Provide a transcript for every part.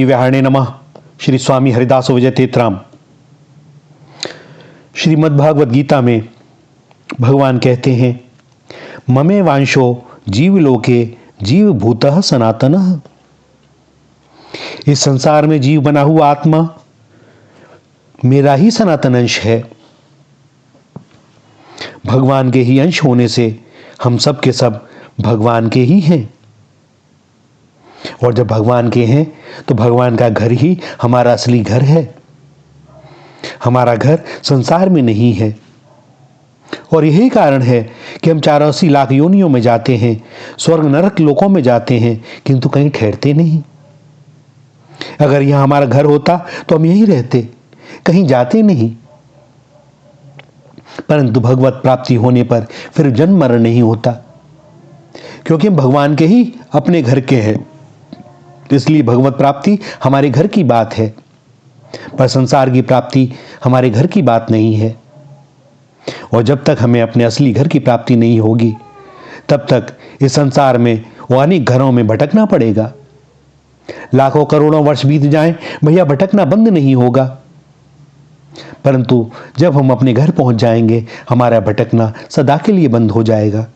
विहारणे नमः। श्री स्वामी हरिदास विजय तेतराम। श्रीमद्भागवत गीता में भगवान कहते हैं, ममे वांशो जीवलोके जीवभूतः सनातनः। इस संसार में जीव बना हुआ आत्मा मेरा ही सनातन अंश है। भगवान के ही अंश होने से हम सब के सब भगवान के ही हैं, और जब भगवान के हैं तो भगवान का घर ही हमारा असली घर है। हमारा घर संसार में नहीं है, और यही कारण है कि हम 84 लाख योनियों में जाते हैं, स्वर्ग नरक लोकों में जाते हैं, किंतु कहीं ठहरते नहीं। अगर यह हमारा घर होता तो हम यहीं रहते, कहीं जाते नहीं। परंतु भगवत प्राप्ति होने पर फिर जन्म मरण नहीं होता, क्योंकि हम भगवान के ही अपने घर के हैं। इसलिए भगवत प्राप्ति हमारे घर की बात है, पर संसार की प्राप्ति हमारे घर की बात नहीं है। और जब तक हमें अपने असली घर की प्राप्ति नहीं होगी, तब तक इस संसार में वो अनेक घरों में भटकना पड़ेगा। लाखों करोड़ों वर्ष बीत जाएं, भैया भटकना बंद नहीं होगा। परंतु जब हम अपने घर पहुंच जाएंगे, हमारा भटकना सदा के लिए बंद हो जाएगा।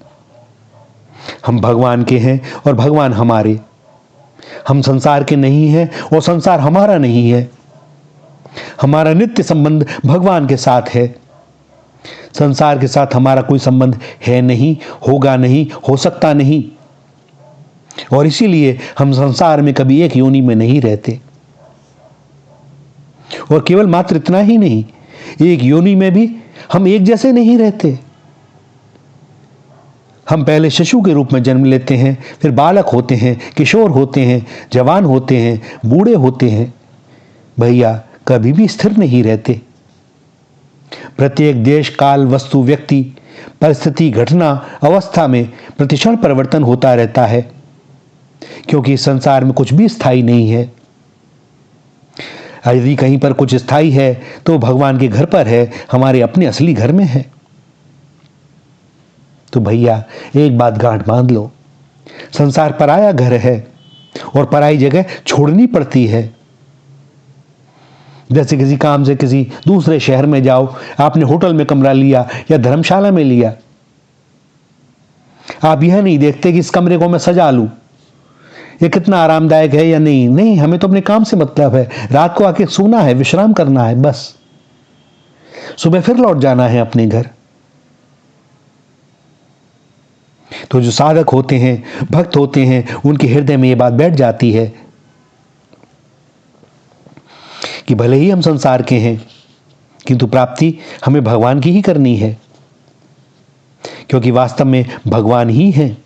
हम भगवान के हैं और भगवान हमारे। हम संसार के नहीं हैं और संसार हमारा नहीं है। हमारा नित्य संबंध भगवान के साथ है। संसार के साथ हमारा कोई संबंध है नहीं, होगा नहीं, हो सकता नहीं। और इसीलिए हम संसार में कभी एक योनि में नहीं रहते। और केवल मात्र इतना ही नहीं, एक योनि में भी हम एक जैसे नहीं रहते। हम पहले शिशु के रूप में जन्म लेते हैं, फिर बालक होते हैं, किशोर होते हैं, जवान होते हैं, बूढ़े होते हैं। भैया कभी भी स्थिर नहीं रहते। प्रत्येक देश, काल, वस्तु, व्यक्ति, परिस्थिति, घटना, अवस्था में प्रतिक्षण परिवर्तन होता रहता है, क्योंकि इस संसार में कुछ भी स्थायी नहीं है। यदि कहीं पर कुछ स्थायी है तो भगवान के घर पर है, हमारे अपने असली घर में है। तो भैया एक बात गांठ बांध लो, संसार पराया घर है और पराई जगह छोड़नी पड़ती है। जैसे किसी काम से किसी दूसरे शहर में जाओ, आपने होटल में कमरा लिया या धर्मशाला में लिया, आप यह नहीं देखते कि इस कमरे को मैं सजा लूं, ये कितना आरामदायक है या नहीं। नहीं, हमें तो अपने काम से मतलब है। रात को आके सोना है, विश्राम करना है, बस सुबह फिर लौट जाना है अपने घर। तो जो साधक होते हैं, भक्त होते हैं, उनके हृदय में ये बात बैठ जाती है कि भले ही हम संसार के हैं, किंतु प्राप्ति हमें भगवान की ही करनी है, क्योंकि वास्तव में भगवान ही हैं।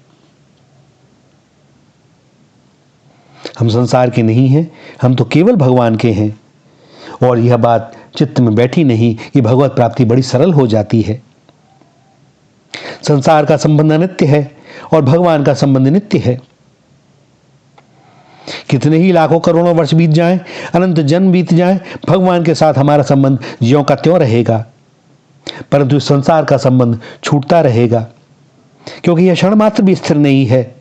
हम संसार के नहीं हैं, हम तो केवल भगवान के हैं। और यह बात चित्त में बैठी नहीं कि भगवत प्राप्ति बड़ी सरल हो जाती है। संसार का संबंध अनित्य है और भगवान का संबंध नित्य है। कितने ही लाखों करोड़ों वर्ष बीत जाएं, अनंत जन्म बीत जाएं, भगवान के साथ हमारा संबंध ज्यों का त्यों रहेगा। परंतु इस संसार का संबंध छूटता रहेगा, क्योंकि यह क्षण मात्र भी स्थिर नहीं है।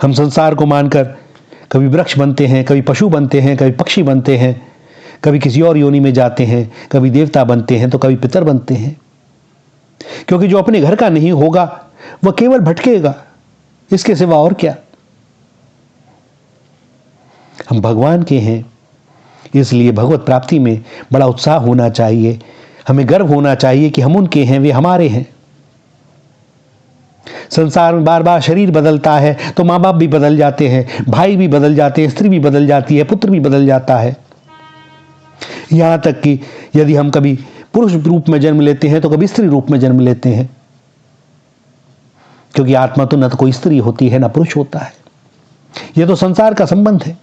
हम संसार को मानकर कभी वृक्ष बनते हैं, कभी पशु बनते हैं, कभी पक्षी बनते हैं, कभी किसी और योनि में जाते हैं, कभी देवता बनते हैं तो कभी पितर बनते हैं। क्योंकि जो अपने घर का नहीं होगा वह केवल भटकेगा, इसके सिवा और क्या। हम भगवान के हैं, इसलिए भगवत प्राप्ति में बड़ा उत्साह होना चाहिए। हमें गर्व होना चाहिए कि हम उनके हैं, वे हमारे हैं। संसार में बार बार शरीर बदलता है तो माँ बाप भी बदल जाते हैं, भाई भी बदल जाते हैं, स्त्री भी बदल जाती है, पुत्र भी बदल जाता है। यहां तक कि यदि हम कभी पुरुष रूप में जन्म लेते हैं तो कभी स्त्री रूप में जन्म लेते हैं, क्योंकि आत्मा तो न तो कोई स्त्री होती है, न पुरुष होता है। यह तो संसार का संबंध है।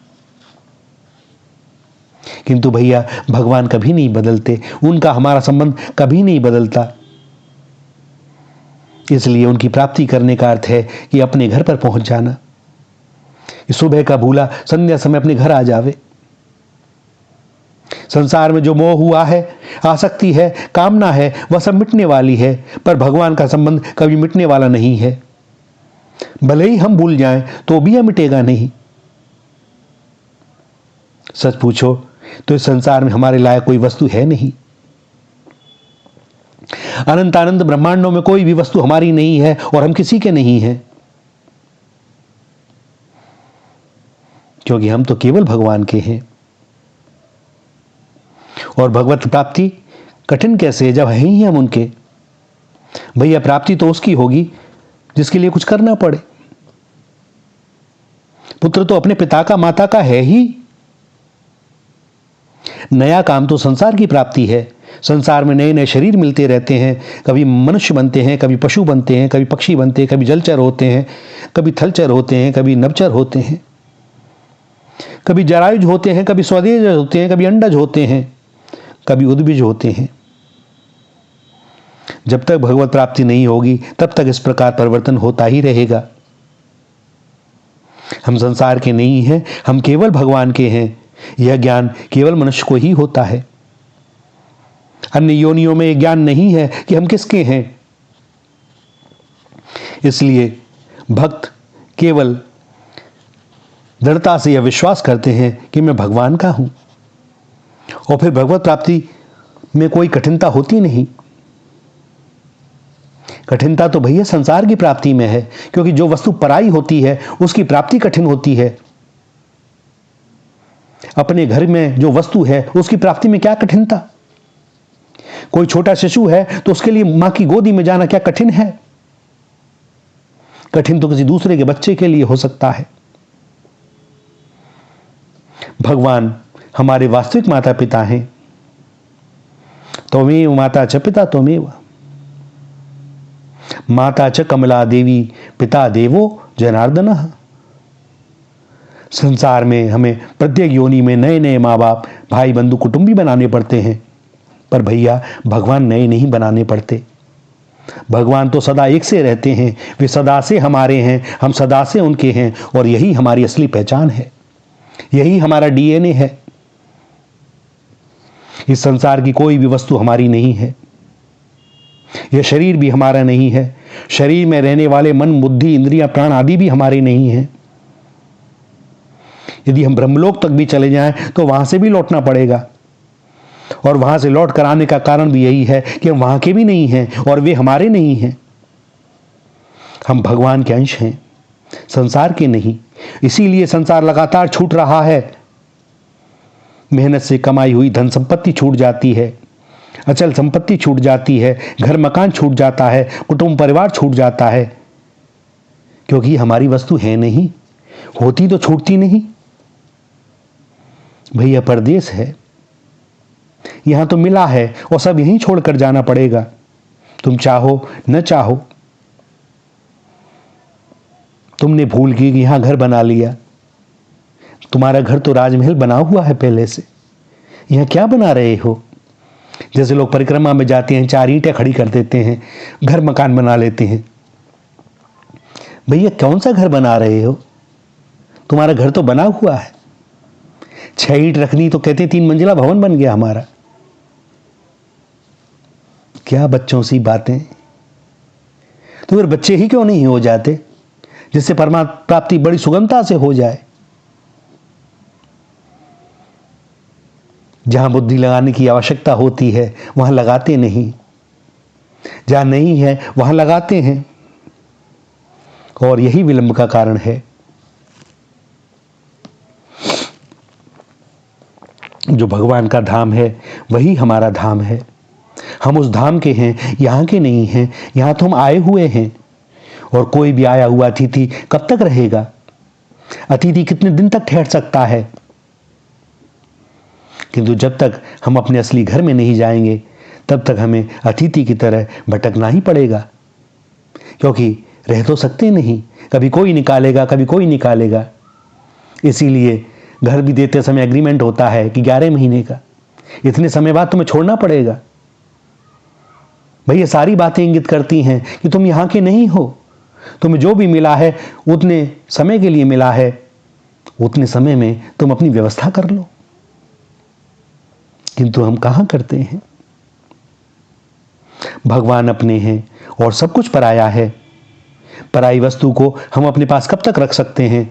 किंतु भैया भगवान कभी नहीं बदलते, उनका हमारा संबंध कभी नहीं बदलता। इसलिए उनकी प्राप्ति करने का अर्थ है कि अपने घर पर पहुंच जाना। सुबह का भूला संध्या समय अपने घर आ जावे। संसार में जो मोह हुआ है, आसक्ति है, कामना है, वह सब मिटने वाली है, पर भगवान का संबंध कभी मिटने वाला नहीं है। भले ही हम भूल जाएं तो भी यह मिटेगा नहीं। सच पूछो तो इस संसार में हमारे लायक कोई वस्तु है नहीं। अनंत अनंत ब्रह्मांडों में कोई भी वस्तु हमारी नहीं है और हम किसी के नहीं हैं, क्योंकि हम तो केवल भगवान के हैं। और भगवत प्राप्ति कठिन कैसे है जब है ही हम उनके। भैया प्राप्ति तो उसकी होगी जिसके लिए कुछ करना पड़े। पुत्र तो अपने पिता का माता का है ही। नया काम तो संसार की प्राप्ति है। संसार में नए नए शरीर मिलते रहते हैं, कभी मनुष्य बनते हैं, कभी पशु बनते हैं, कभी पक्षी बनते हैं, कभी जलचर होते हैं, कभी थलचर होते हैं, कभी नभचर होते हैं, कभी जरायुज होते हैं, कभी स्वदेज होते हैं, कभी अंडज होते हैं, कभी उद्भिज होते हैं। जब तक भगवत प्राप्ति नहीं होगी तब तक इस प्रकार परिवर्तन होता ही रहेगा। हम संसार के नहीं हैं, हम केवल भगवान के हैं। यह ज्ञान केवल मनुष्य को ही होता है। अन्य योनियों में यह ज्ञान नहीं है कि हम किसके हैं। इसलिए भक्त केवल दृढ़ता से यह विश्वास करते हैं कि मैं भगवान का हूं, और फिर भगवत प्राप्ति में कोई कठिनता होती नहीं। कठिनता तो भैया संसार की प्राप्ति में है, क्योंकि जो वस्तु पराई होती है उसकी प्राप्ति कठिन होती है। अपने घर में जो वस्तु है उसकी प्राप्ति में क्या कठिनता। कोई छोटा शिशु है तो उसके लिए मां की गोदी में जाना क्या कठिन है। कठिन तो किसी दूसरे के बच्चे के लिए हो सकता है। भगवान हमारे वास्तविक माता पिता हैं। त्वमेव माता च पिता त्वमेव, माता च कमला देवी, पिता देवो जनार्दनः। संसार में हमें प्रत्येक योनि में नए नए माँ बाप, भाई बंधु, कुटुंबी बनाने पड़ते हैं, पर भैया भगवान नए नहीं बनाने पड़ते। भगवान तो सदा एक से रहते हैं। वे सदा से हमारे हैं, हम सदा से उनके हैं, और यही हमारी असली पहचान है, यही हमारा डीएनए है। इस संसार की कोई भी वस्तु हमारी नहीं है। यह शरीर भी हमारा नहीं है। शरीर में रहने वाले मन, बुद्धि, इंद्रियां, प्राण आदि भी हमारे नहीं हैं। यदि हम ब्रह्मलोक तक भी चले जाएं तो वहां से भी लौटना पड़ेगा, और वहां से लौट कर आने का कारण भी यही है कि हम वहां के भी नहीं हैं और वे हमारे नहीं हैं। हम भगवान के अंश हैं, संसार के नहीं। इसीलिए संसार लगातार छूट रहा है। मेहनत से कमाई हुई धन संपत्ति छूट जाती है, अचल संपत्ति छूट जाती है, घर मकान छूट जाता है, कुटुंब परिवार छूट जाता है, क्योंकि हमारी वस्तु है नहीं। होती तो छूटती नहीं। भैया परदेश है, यहां तो मिला है और सब यहीं छोड़कर जाना पड़ेगा, तुम चाहो न चाहो। तुमने भूल की कि यहां घर बना लिया। तुम्हारा घर तो राजमहल बना हुआ है पहले से, यहां क्या बना रहे हो। जैसे लोग परिक्रमा में जाते हैं, 4 ईंटें खड़ी कर देते हैं, घर मकान बना लेते हैं। भैया कौन सा घर बना रहे हो, तुम्हारा घर तो बना हुआ है। 6 ईंट रखनी तो कहते 3 मंजिला भवन बन गया हमारा। क्या बच्चों सी बातें। तो फिर बच्चे ही क्यों नहीं हो जाते, जिससे परमात्मा प्राप्ति बड़ी सुगमता से हो जाए। जहां बुद्धि लगाने की आवश्यकता होती है वहां लगाते नहीं, जहां नहीं है वहां लगाते हैं, और यही विलंब का कारण है। जो भगवान का धाम है वही हमारा धाम है। हम उस धाम के हैं, यहां के नहीं हैं। यहां तो हम आए हुए हैं, और कोई भी आया हुआ अतिथि कब तक रहेगा। अतिथि कितने दिन तक ठहर सकता है। किंतु जब तक हम अपने असली घर में नहीं जाएंगे तब तक हमें अतिथि की तरह भटकना ही पड़ेगा, क्योंकि रह तो सकते नहीं। कभी कोई निकालेगा, कभी कोई निकालेगा। इसीलिए घर भी देते समय एग्रीमेंट होता है कि 11 महीने का, इतने समय बाद तुम्हें छोड़ना पड़ेगा। भैया सारी बातें इंगित करती हैं कि तुम यहां के नहीं हो। तुम्हें जो भी मिला है उतने समय के लिए मिला है, उतने समय में तुम अपनी व्यवस्था कर लो। किंतु हम कहां करते हैं। भगवान अपने हैं और सब कुछ पराया है। पराई वस्तु को हम अपने पास कब तक रख सकते हैं।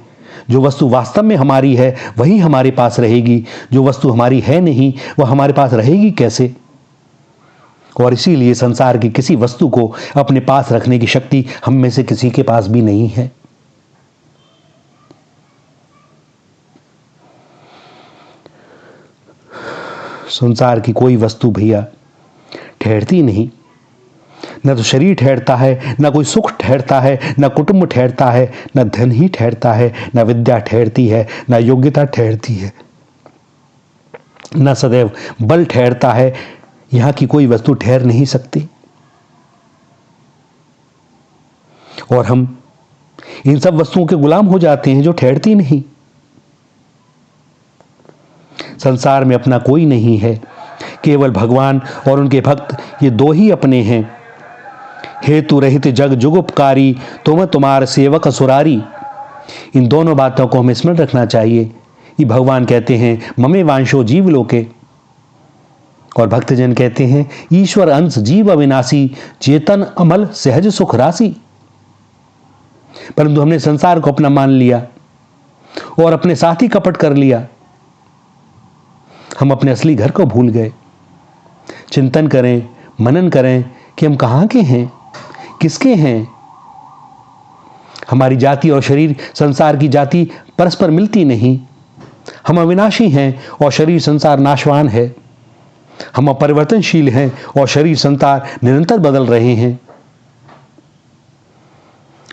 जो वस्तु वास्तव में हमारी है वही हमारे पास रहेगी, जो वस्तु हमारी है नहीं वह हमारे पास रहेगी कैसे? और इसीलिए संसार की किसी वस्तु को अपने पास रखने की शक्ति हम में से किसी के पास भी नहीं है। संसार की कोई वस्तु भैया ठहरती नहीं, न तो शरीर ठहरता है, न कोई सुख ठहरता है, न कुटुंब ठहरता है, न धन ही ठहरता है, न विद्या ठहरती है, न योग्यता ठहरती है, न सदैव बल ठहरता है। यहां की कोई वस्तु ठहर नहीं सकती। और हम इन सब वस्तुओं के गुलाम हो जाते हैं जो ठहरती नहीं। संसार में अपना कोई नहीं है, केवल भगवान और उनके भक्त, ये दो ही अपने हैं। हेतु रहित जग जुगुपकारी, तुम तुम्हार सेवक असुरारी। इन दोनों बातों को हमें स्मरण रखना चाहिए। ये भगवान कहते हैं ममे वांशो जीव लोके, और भक्तजन कहते हैं ईश्वर अंश जीव अविनाशी, चेतन अमल सहज सुख राशि। परंतु हमने संसार को अपना मान लिया और अपने साथ ही कपट कर लिया। हम अपने असली घर को भूल गए। चिंतन करें, मनन करें कि हम कहां के हैं, किसके हैं। हमारी जाति और शरीर संसार की जाति परस्पर मिलती नहीं। हम अविनाशी हैं और शरीर संसार नाशवान है। हम अपरिवर्तनशील हैं और शरीर संसार निरंतर बदल रहे हैं।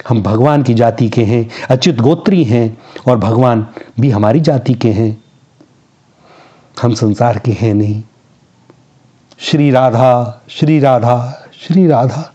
हम भगवान की जाति के हैं, अच्युत गोत्री हैं, और भगवान भी हमारी जाति के हैं। हम संसार के हैं नहीं। श्री राधा, श्री राधा, श्री राधा।